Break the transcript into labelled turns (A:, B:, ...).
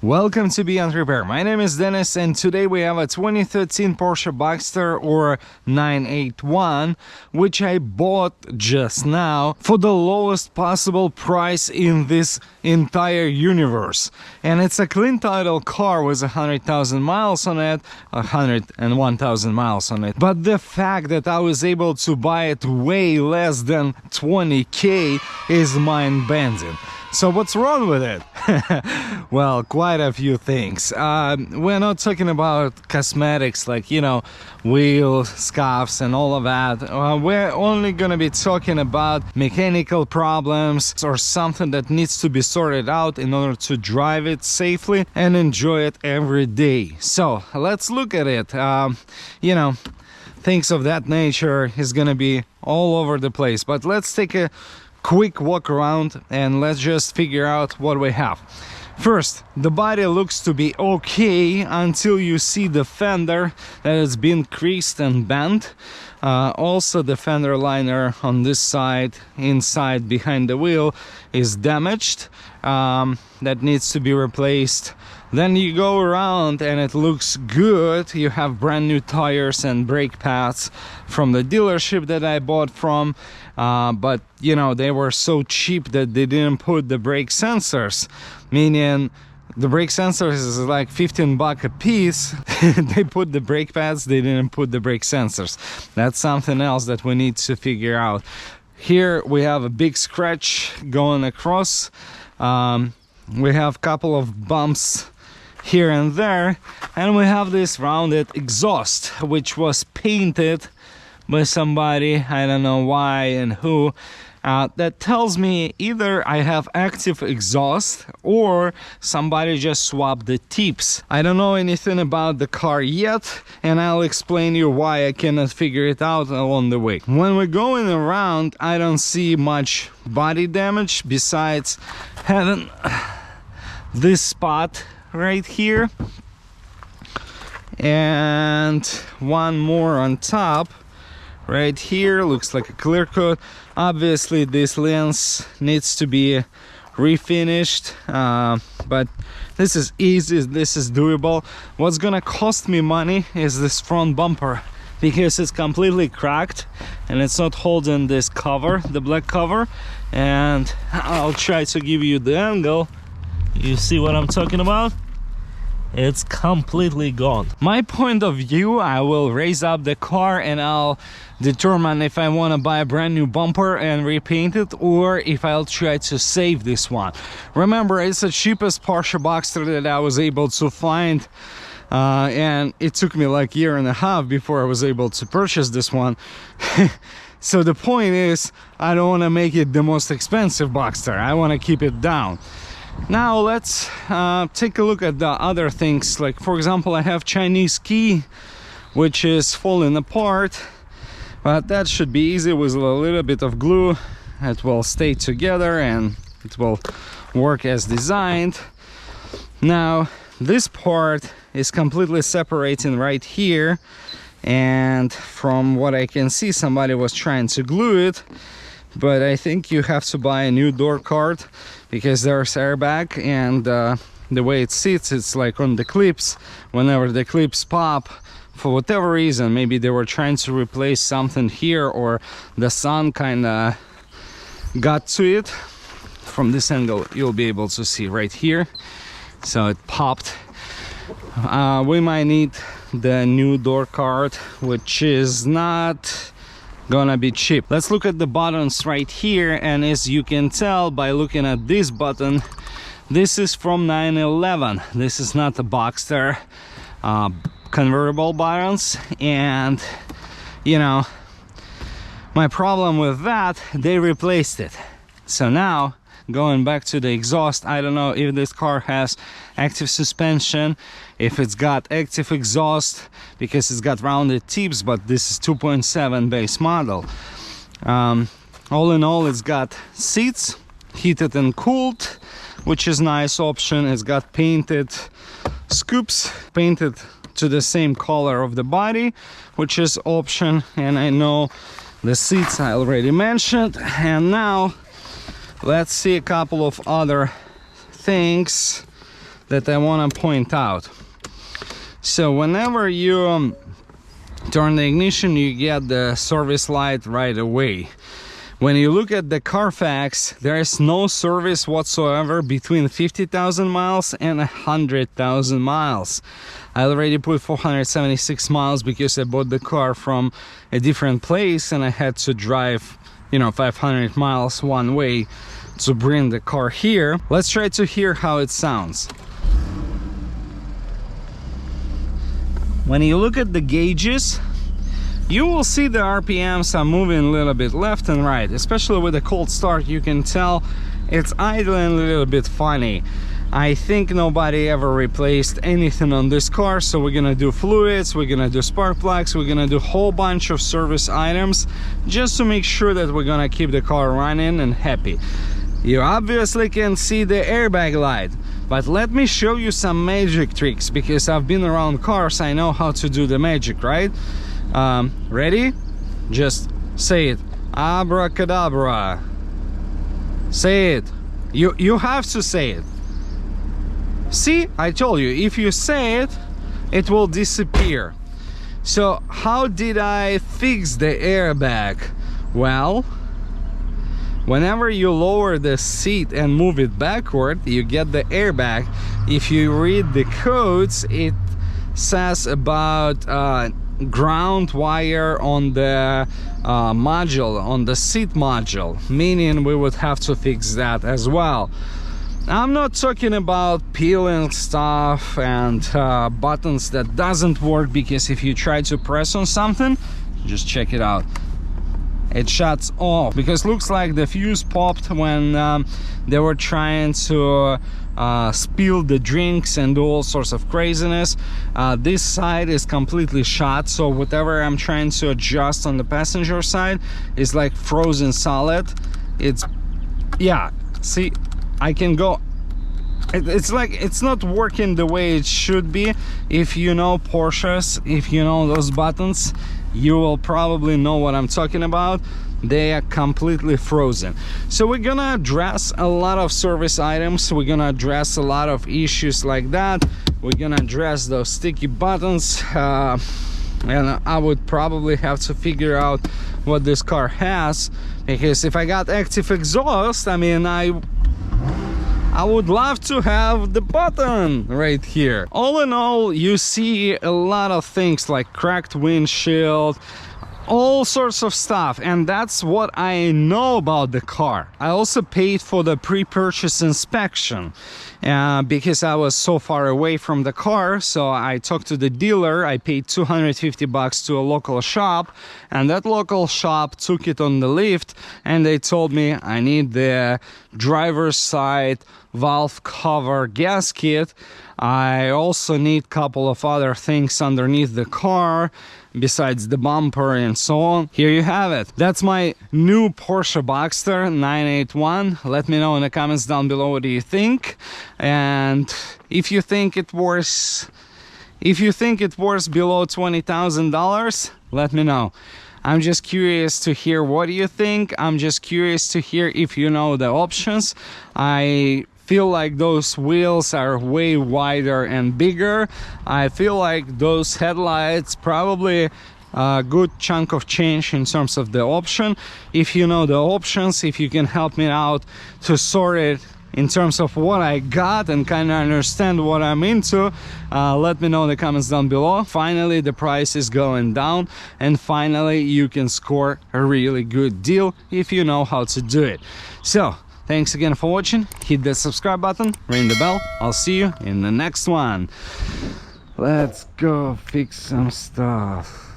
A: Welcome to Beyond Repair. My name is Dennis and today we have a 2013 Porsche BOXSTER or 981, which I bought just now for the lowest possible price in this entire universe. And it's a clean title car with 100,000 miles on it, 101,000 miles on it. But the fact that I was able to buy it way less than 20k is mind-bending. So what's wrong with it? Well, quite a few things. We're not talking about cosmetics like, you know, wheel scuffs and all of that. We're only gonna be talking about mechanical problems or something that needs to be sorted out in order to drive it safely and enjoy it every day. So let's look at it. You know, things of that nature is gonna be all over the place, but let's take a quick walk around and let's just figure out what we have. First, the body looks to be okay until you see the fender that has been creased and bent. Also the fender liner on this side, inside behind the wheel, is damaged. That needs to be replaced. Then you go around and it looks good. You have brand new tires and brake pads from the dealership that I bought from, but you know, they were so cheap that they didn't put the brake sensors, meaning the brake sensors is like 15 bucks a piece. They put the brake pads, they didn't put the brake sensors. That's something else that we need to figure out. Here we have a big scratch going across. We have a couple of bumps here and there, and we have this rounded exhaust which was painted by somebody, I don't know why and who. That tells me either I have active exhaust or somebody just swapped the tips. I don't know anything about the car yet, and I'll explain you why I cannot figure it out along the way. When we're going around, I don't see much body damage besides having this spot right here and one more on top right here. Looks like a clear coat. Obviously this lens needs to be refinished, but this is easy, this is doable. What's gonna cost me money is this front bumper, because it's completely cracked and it's not holding this cover, the black cover. And I'll try to give you the angle. You see what I'm talking about? It's completely gone. My point of view, I will raise up the car and I'll determine if I want to buy a brand new bumper and repaint it, or if I'll try to save this one. Remember, it's the cheapest Porsche BOXSTER that I was able to find, and it took me like a year and a half before I was able to purchase this one. So the point is, I don't want to make it the most expensive BOXSTER. I want to keep it down. Now let's take a look at the other things. Like, for example, I have Chinese key which is falling apart, but that should be easy with a little bit of glue. It will stay together and it will work as designed. Now this part is completely separating right here, and from what I can see, somebody was trying to glue it, but I think you have to buy a new door card because there's airbag, and the way it sits, it's like on the clips. Whenever the clips pop, for whatever reason, maybe they were trying to replace something here, or the sun kind of got to it. From this angle you'll be able to see right here, so it popped. We might need the new door card, which is not gonna be cheap. Let's look at the buttons right here, and as you can tell by looking at this button, this is from 911. This is not the BOXSTER convertible buttons, and you know, my problem with that, they replaced it. So now going back to the exhaust, I don't know if this car has active suspension, if it's got active exhaust, because it's got rounded tips, but this is 2.7 base model. All in all, it's got seats, heated and cooled, which is nice option. It's got painted scoops, painted to the same color of the body, which is option. And I know the seats I already mentioned. And now let's see a couple of other things. that I want to point out. So whenever you turn the ignition, you get the service light right away. When you look at the Carfax, there is no service whatsoever between 50,000 miles and 100,000 miles. I already put 476 miles because I bought the car from a different place and I had to drive, you know, 500 miles one way to bring the car here. Let's try to hear how it sounds. When you look at the gauges, you will see the RPMs are moving a little bit left and right. Especially with a cold start, you can tell it's idling a little bit funny. I think nobody ever replaced anything on this car, so we're gonna do fluids, we're gonna do spark plugs, we're gonna do a whole bunch of service items just to make sure that we're gonna keep the car running and happy. You obviously can see the airbag light, but let me show you some magic tricks, because I've been around cars, I know how to do the magic, right? Ready? Just say it. Abracadabra. Say it. You have to say it. See, I told you, if you say it, it will disappear. So how did I fix the airbag? Well, whenever you lower the seat and move it backward, you get the airbag. If you read the codes, it says about ground wire on the module, on the seat module, meaning we would have to fix that as well. I'm not talking about peeling stuff and buttons that doesn't work, because if you try to press on something, just check it out, it shuts off, because looks like the fuse popped when they were trying to spill the drinks and do all sorts of craziness. This side is completely shut, so whatever I'm trying to adjust on the passenger side is like frozen solid. It's, yeah, see, I can go, it's like it's not working the way it should be. If you know Porsches, if you know those buttons, you will probably know what I'm talking about. They are completely frozen. So we're gonna address a lot of service items, we're gonna address a lot of issues like that. We're gonna address those sticky buttons, and I would probably have to figure out what this car has, because if I got active exhaust, I mean, I would love to have the button right here. All in all, you see a lot of things like cracked windshield, all sorts of stuff, and that's what I know about the car. I also paid for the pre-purchase inspection because I was so far away from the car, so I talked to the dealer. I paid 250 bucks to a local shop, and that local shop took it on the lift, and they told me I need the driver's side valve cover gasket. I also need a couple of other things underneath the car besides the bumper and so on. Here you have it. That's my new Porsche BOXSTER 981. Let me know in the comments down below what do you think, and if you think it worth below $20,000, let me know. I'm just curious to hear what you think. I'm just curious to hear if you know the options. I feel like those wheels are way wider and bigger. I feel like those headlights probably a good chunk of change in terms of the option. If you know the options, if you can help me out to sort it in terms of what I got and kind of understand what I'm into, let me know in the comments down below. Finally, the price is going down, and finally you can score a really good deal if you know how to do it. So thanks again for watching. Hit that subscribe button, ring the bell. I'll see you in the next one. Let's go fix some stuff.